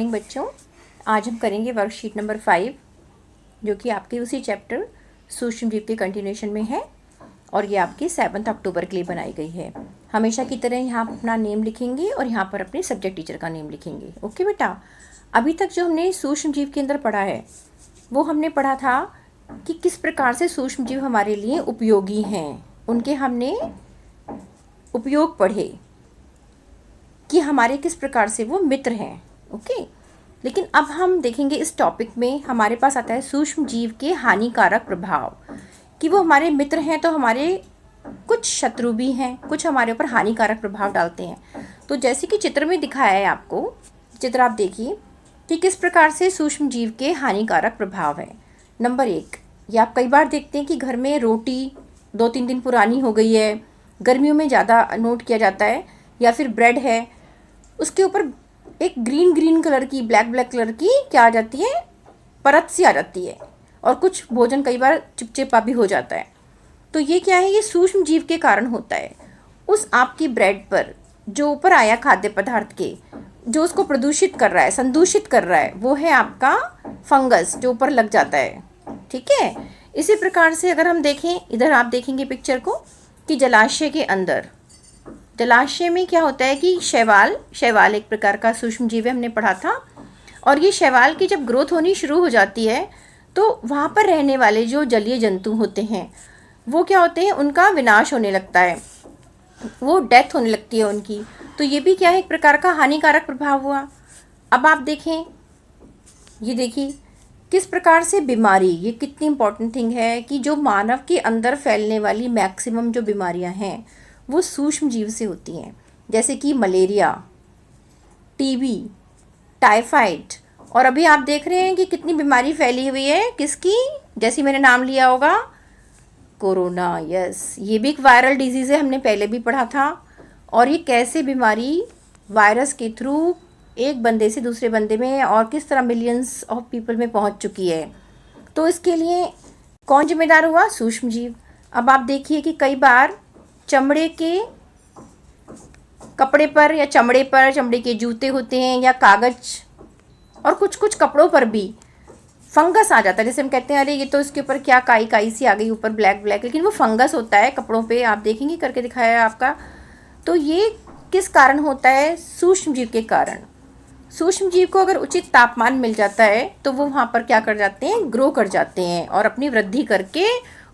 Morning बच्चों। आज हम करेंगे वर्कशीट नंबर 5 जो कि आपके उसी चैप्टर सूक्ष्म जीव के कंटिन्यूएशन में है और ये आपकी 7 अक्टूबर के लिए बनाई गई है। हमेशा की तरह यहाँ अपना नेम लिखेंगे और यहाँ पर अपने सब्जेक्ट टीचर का नेम लिखेंगे। ओके बेटा, अभी तक जो हमने सूक्ष्म जीव के अंदर पढ़ा है वो हमने पढ़ा था कि किस प्रकार से सूक्ष्म जीव हमारे लिए उपयोगी हैं, उनके हमने उपयोग पढ़े कि हमारे किस प्रकार से वो मित्र हैं। ओके, लेकिन अब हम देखेंगे इस टॉपिक में हमारे पास आता है सूक्ष्म जीव के हानिकारक प्रभाव, कि वो हमारे मित्र हैं तो हमारे कुछ शत्रु भी हैं, कुछ हमारे ऊपर हानिकारक प्रभाव डालते हैं। तो जैसे कि चित्र में दिखाया है आपको, चित्र आप देखिए कि किस प्रकार से सूक्ष्म जीव के हानिकारक प्रभाव है। नंबर 1, ये आप कई बार देखते हैं कि घर में रोटी 2-3 दिन पुरानी हो गई है, गर्मियों में ज़्यादा नोट किया जाता है, या फिर ब्रेड है उसके ऊपर एक ग्रीन कलर की ब्लैक कलर की क्या आ जाती है, परत सी आ जाती है, और कुछ भोजन कई बार चिपचिपा भी हो जाता है। तो ये क्या है, ये सूक्ष्म जीव के कारण होता है। उस आपकी ब्रेड पर जो ऊपर आया खाद्य पदार्थ के, जो उसको प्रदूषित कर रहा है, संदूषित कर रहा है, वो है आपका फंगस जो ऊपर लग जाता है। ठीक है, इसी प्रकार से अगर हम देखें, इधर आप देखेंगे पिक्चर को कि जलाशय के अंदर, जलाशय में क्या होता है कि शैवाल एक प्रकार का सूक्ष्म जीव है, हमने पढ़ा था। और ये शैवाल की जब ग्रोथ होनी शुरू हो जाती है तो वहाँ पर रहने वाले जो जलीय जंतु होते हैं वो क्या होते हैं, उनका विनाश होने लगता है, वो डेथ होने लगती है उनकी। तो ये भी क्या है, एक प्रकार का हानिकारक प्रभाव हुआ। अब आप देखें, ये देखिए किस प्रकार से बीमारी, ये कितनी इम्पोर्टेंट थिंग है कि जो मानव के अंदर फैलने वाली मैक्सिमम जो बीमारियां हैं वो सूक्ष्म जीव से होती हैं, जैसे कि मलेरिया, टीबी, टाइफाइड, और अभी आप देख रहे हैं कि कितनी बीमारी फैली हुई है, किसकी, जैसे मैंने नाम लिया होगा, कोरोना। यस, ये भी एक वायरल डिजीज़ है, हमने पहले भी पढ़ा था। और ये कैसे बीमारी वायरस के थ्रू एक बंदे से दूसरे बंदे में और किस तरह मिलियंस ऑफ पीपल में पहुंच चुकी है। तो इसके लिए कौन जिम्मेदार हुआ, सूक्ष्म जीव। अब आप देखिए कि कई बार चमड़े के कपड़े पर या चमड़े के जूते होते हैं या कागज़, और कुछ कपड़ों पर भी फंगस आ जाता है। जैसे हम कहते हैं अरे ये तो इसके ऊपर क्या काई सी आ गई ऊपर ब्लैक, लेकिन वो फंगस होता है कपड़ों पे, आप देखेंगे करके दिखाया है आपका। तो ये किस कारण होता है, सूक्ष्म जीव के कारण। सूक्ष्म जीव को अगर उचित तापमान मिल जाता है तो वो वहाँ पर क्या कर जाते हैं, ग्रो कर जाते हैं और अपनी वृद्धि करके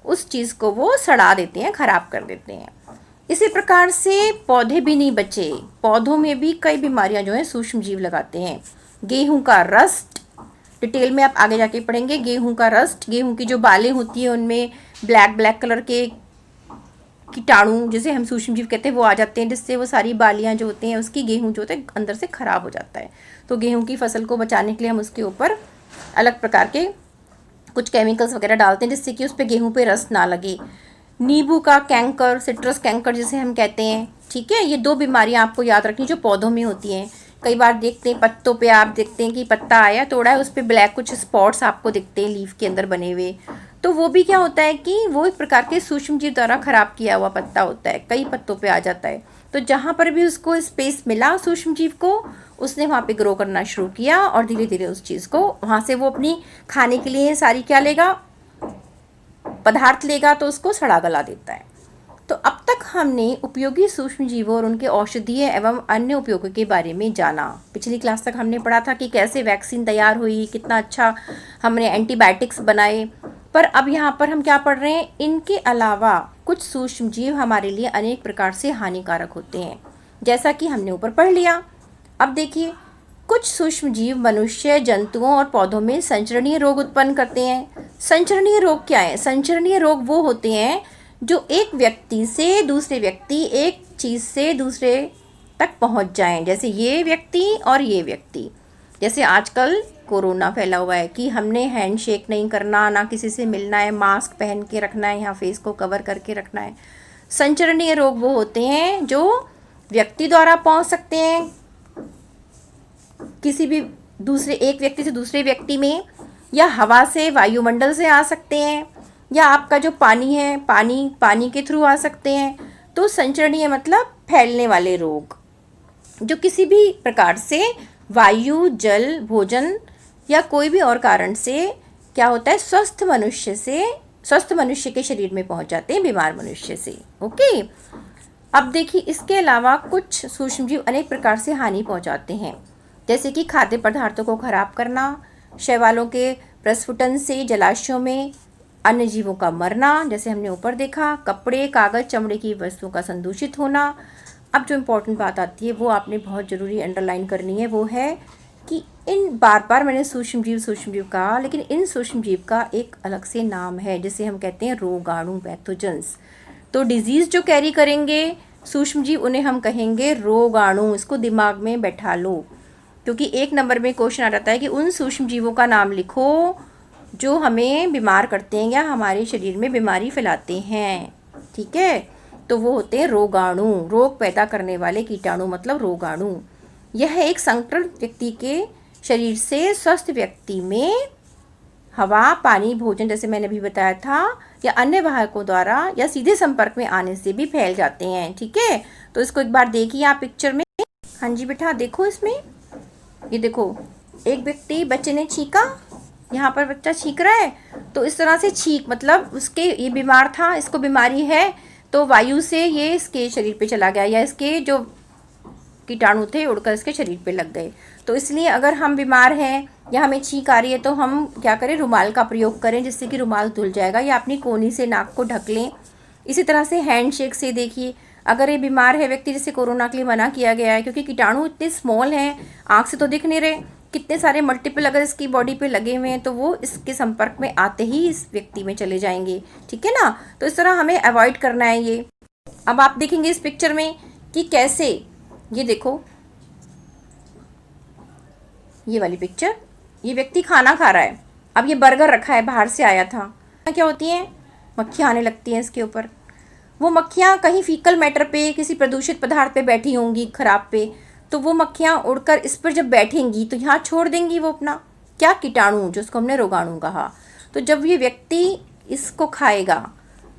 उस चीज़ को वो सड़ा देते हैं, ख़राब कर देते हैं। इसी प्रकार से पौधे भी नहीं बचे, पौधों में भी कई बीमारियां जो हैं सूक्ष्म जीव लगाते हैं। गेहूं का रस्ट, डिटेल में आप आगे जाके पढ़ेंगे। गेहूं का रस्ट, गेहूं की जो बालें होती हैं उनमें ब्लैक कलर के कीटाणु, जिसे हम सूक्ष्म जीव कहते हैं, वो आ जाते हैं, जिससे वो सारी बालियां जो होती हैं उसकी, गेहूं जो होता है अंदर से ख़राब हो जाता है। तो गेहूं की फसल को बचाने के लिए हम उसके ऊपर अलग प्रकार के कुछ केमिकल्स वगैरह डालते हैं जिससे कि उस पर गेहूं पे रस ना लगे। नींबू का कैंकर, सिट्रस कैंकर जिसे हम कहते हैं, ठीक है, ये 2 बीमारियां आपको याद रखनी जो पौधों में होती हैं। कई बार देखते हैं पत्तों पे, आप देखते हैं कि पत्ता आया तोड़ा है, उस पर ब्लैक कुछ स्पॉट्स आपको दिखते हैं लीफ के अंदर बने हुए। तो वो भी क्या होता है कि वो एक प्रकार के सूक्ष्म जीव द्वारा खराब किया हुआ पत्ता होता है, कई पत्तों पे आ जाता है। तो जहाँ पर भी उसको स्पेस मिला सूक्ष्म जीव को, उसने वहाँ पे ग्रो करना शुरू किया और धीरे धीरे उस चीज़ को वहाँ से वो अपनी खाने के लिए सारी क्या लेगा, पदार्थ लेगा, तो उसको सड़ा गला देता है। तो अब तक हमने उपयोगी सूक्ष्म जीवों और उनके औषधीय एवं अन्य उपयोगों के बारे में जाना। पिछली क्लास तक हमने पढ़ा था कि कैसे वैक्सीन तैयार हुई, कितना अच्छा हमने एंटीबायोटिक्स बनाए। पर अब यहाँ पर हम क्या पढ़ रहे हैं, इनके अलावा कुछ सूक्ष्म जीव हमारे लिए अनेक प्रकार से हानिकारक होते हैं, जैसा कि हमने ऊपर पढ़ लिया। अब देखिए, कुछ सूक्ष्म जीव मनुष्य, जंतुओं और पौधों में संचरणीय रोग उत्पन्न करते हैं। संचरणीय रोग क्या है, संचरणीय रोग वो होते हैं जो एक व्यक्ति से दूसरे व्यक्ति, एक चीज़ से दूसरे तक पहुंच जाएं, जैसे ये व्यक्ति और ये व्यक्ति। जैसे आजकल कोरोना फैला हुआ है कि हमने हैंडशेक नहीं करना, ना किसी से मिलना है, मास्क पहन के रखना है, यहाँ फेस को कवर करके रखना है। संचरणीय रोग वो होते हैं जो व्यक्ति द्वारा पहुंच सकते हैं किसी भी दूसरे, एक व्यक्ति से दूसरे व्यक्ति में, या हवा से, वायुमंडल से आ सकते हैं, या आपका जो पानी है, पानी के थ्रू आ सकते हैं। तो संचरणीय मतलब फैलने वाले रोग जो किसी भी प्रकार से वायु, जल, भोजन या कोई भी और कारण से क्या होता है, स्वस्थ मनुष्य के शरीर में पहुंच जाते हैं बीमार मनुष्य से। ओके, अब देखिए इसके अलावा कुछ सूक्ष्मजीव अनेक प्रकार से हानि पहुंचाते हैं, जैसे कि खाद्य पदार्थों को खराब करना, शैवालों के प्रस्फुटन से जलाशयों में अन्य जीवों का मरना, जैसे हमने ऊपर देखा, कपड़े, कागज, चमड़े की वस्तुओं का संदूषित होना। अब जो इम्पोर्टेंट बात आती है वो आपने बहुत ज़रूरी अंडरलाइन करनी है, वो है कि इन बार मैंने सूक्ष्मजीव कहा, लेकिन इन सूक्ष्मजीव का एक अलग से नाम है जिसे हम कहते हैं रोगाणु, पैथोजेंस। तो डिजीज़ जो कैरी करेंगे सूक्ष्मजीव उन्हें हम कहेंगे रोगाणु। इसको दिमाग में बैठा लो, क्योंकि एक नंबर में क्वेश्चन आ जाता है कि उन सूक्ष्मजीवों का नाम लिखो जो हमें बीमार करते हैं या हमारे शरीर में बीमारी फैलाते हैं। ठीक है, तो वो होते हैं रोगाणु, रोग पैदा करने वाले कीटाणु, मतलब रोगाणु। यह एक संक्रमित व्यक्ति के शरीर से स्वस्थ व्यक्ति में हवा, पानी, भोजन, जैसे मैंने अभी बताया था, या अन्य वाहकों द्वारा या सीधे संपर्क में आने से भी फैल जाते हैं। ठीक है, तो इसको एक बार देखिए आप पिक्चर में। हाँ जी बेटा, देखो इसमें, ये देखो एक व्यक्ति, बच्चे ने छींका, यहाँ पर बच्चा छींक रहा है, तो इस तरह से छींक, मतलब उसके ये बीमार था, इसको बीमारी है, तो वायु से ये इसके शरीर पे चला गया या इसके जो कीटाणु थे उड़कर इसके शरीर पे लग गए। तो इसलिए अगर हम बीमार हैं या हमें छींक आ रही है तो हम क्या करें, रुमाल का प्रयोग करें, जिससे कि रुमाल धुल जाएगा, या अपनी कोहनी से नाक को ढक लें। इसी तरह से हैंडशेक से देखिए, अगर ये बीमार है व्यक्ति, जैसे कोरोना के लिए मना किया गया है क्योंकि कीटाणु इतने स्मॉल हैं, आँख से तो दिख नहीं रहे, कितने सारे मल्टीपल अगर इसकी बॉडी पे लगे हुए हैं तो वो इसके संपर्क में आते ही इस व्यक्ति में चले जाएंगे। ठीक है ना, तो इस तरह हमें अवॉइड करना है ये। अब आप देखेंगे इस पिक्चर में कि कैसे, ये देखो ये वाली पिक्चर, ये व्यक्ति खाना खा रहा है, अब ये बर्गर रखा है, बाहर से आया था, क्या होती हैं, मक्खियाँ आने लगती हैं इसके ऊपर। वो मक्खियाँ कहीं फीकल मैटर पे, किसी प्रदूषित पदार्थ पे बैठी होंगी, खराब पे, तो वो मक्खियाँ उड़कर इस पर जब बैठेंगी तो यहाँ छोड़ देंगी वो अपना क्या, कीटाणु, जो उसको हमने रोगाणु कहा। तो जब ये व्यक्ति इसको खाएगा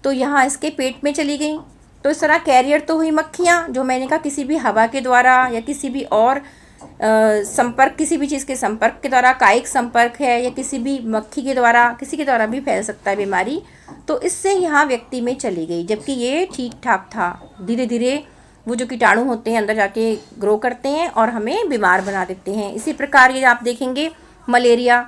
तो यहाँ इसके पेट में चली गई, तो इस तरह कैरियर तो हुई मक्खियाँ, जो मैंने कहा किसी भी हवा के द्वारा या किसी भी और संपर्क, किसी भी चीज़ के संपर्क के द्वारा, कायिक संपर्क है या किसी भी मक्खी के द्वारा, किसी के द्वारा भी फैल सकता है बीमारी, तो इससे यहाँ व्यक्ति में चली गई, जबकि ये ठीक ठाक था। धीरे धीरे वो जो कीटाणु होते हैं अंदर जाके ग्रो करते हैं और हमें बीमार बना देते हैं। इसी प्रकार ये आप देखेंगे मलेरिया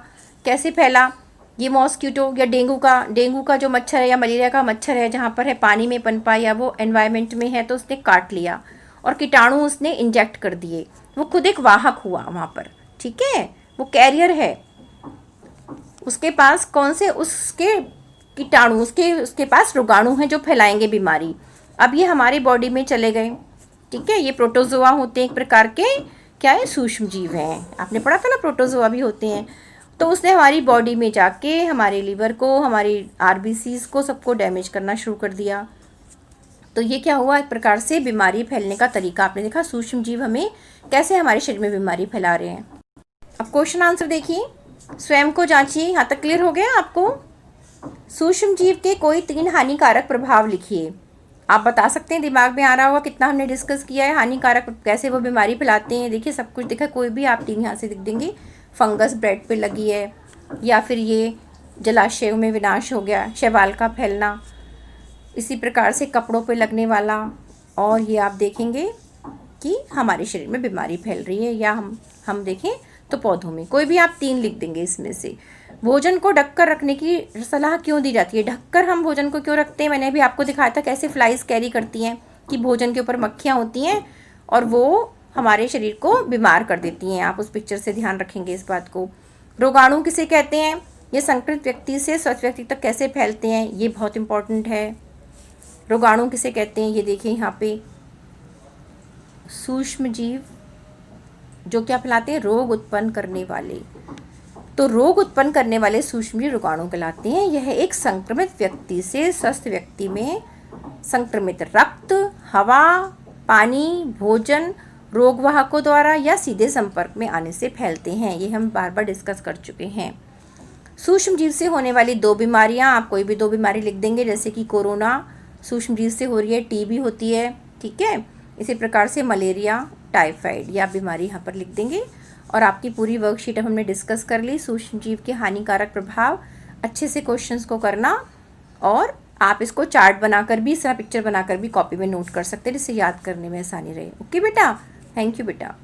कैसे फैला, ये मॉस्किटो या डेंगू का जो मच्छर है या मलेरिया का मच्छर है, जहाँ पर है पानी में पनपा या वो एनवायरनमेंट में है, तो उसने काट लिया और कीटाणु उसने इंजेक्ट कर दिए, वो खुद एक वाहक हुआ वहाँ पर। ठीक है, वो कैरियर है, उसके पास कौन से, उसके कीटाणु, उसके पास रोगाणु हैं जो फैलाएंगे बीमारी। अब ये हमारी बॉडी में चले गए। ठीक है, ये प्रोटोजोआ होते हैं एक प्रकार के, क्या है, सूक्ष्म जीव हैं, आपने पढ़ा था ना, प्रोटोजोआ भी होते हैं। तो उसने हमारी बॉडी में जाके हमारे लीवर को, हमारी आरबीसीज को, सबको डैमेज करना शुरू कर दिया। तो ये क्या हुआ, एक प्रकार से बीमारी फैलने का तरीका आपने देखा, सूक्ष्म जीव हमें कैसे हमारे शरीर में बीमारी फैला रहे हैं। अब क्वेश्चन आंसर देखिए, स्वयं को जांचिए। यहाँ तक क्लियर हो गया आपको? सूक्ष्म जीव के कोई 3 हानिकारक प्रभाव लिखिए। आप बता सकते हैं, दिमाग में आ रहा होगा कितना हमने डिस्कस किया है, हानिकारक कैसे वो बीमारी फैलाते हैं। देखिए सब कुछ दिखा, कोई भी आप 3 यहाँ से लिख देंगे। फंगस ब्रेड पे लगी है, या फिर ये जलाशयों में विनाश हो गया, शैवाल का फैलना, इसी प्रकार से कपड़ों पे लगने वाला, और ये आप देखेंगे कि हमारे शरीर में बीमारी फैल रही है, या हम देखें तो पौधों में, कोई भी आप 3 लिख देंगे इसमें से। भोजन को ढककर रखने की सलाह क्यों दी जाती है? ढककर हम भोजन को क्यों रखते हैं? मैंने अभी आपको दिखाया था कैसे फ्लाइज कैरी करती हैं, कि भोजन के ऊपर मक्खियाँ होती हैं और वो हमारे शरीर को बीमार कर देती हैं। आप उस पिक्चर से ध्यान रखेंगे इस बात को। रोगाणु किसे कहते हैं? ये संक्रमित व्यक्ति से स्वस्थ व्यक्ति तक कैसे फैलते हैं, ये बहुत इंपॉर्टेंट है। रोगाणु किसे कहते हैं, ये देखिए यहाँ पे, सूक्ष्म जीव जो क्या फैलाते हैं, रोग उत्पन्न करने वाले। तो रोग उत्पन्न करने वाले सूक्ष्म जीव रोगाणु कहलाते हैं। यह एक संक्रमित व्यक्ति से स्वस्थ व्यक्ति में संक्रमित रक्त, हवा, पानी, भोजन, रोगवाहकों द्वारा या सीधे संपर्क में आने से फैलते हैं। ये हम बार बार डिस्कस कर चुके हैं। सूक्ष्म जीव से होने वाली 2 बीमारियां, आप कोई भी 2 बीमारी लिख देंगे, जैसे कि कोरोना सूक्ष्म जीव से हो रही है, टीबी होती है। ठीक है, इसी प्रकार से मलेरिया, टाइफाइड, या बीमारी यहाँ पर लिख देंगे। और आपकी पूरी वर्कशीट अब हमने डिस्कस कर ली। सूक्ष्म जीव के हानिकारक प्रभाव, अच्छे से क्वेश्चंस को करना, और आप इसको चार्ट बनाकर भी, इस तरह पिक्चर बनाकर भी कॉपी में नोट कर सकते हैं जिससे याद करने में आसानी रहे। ओके बेटा, थैंक यू बेटा।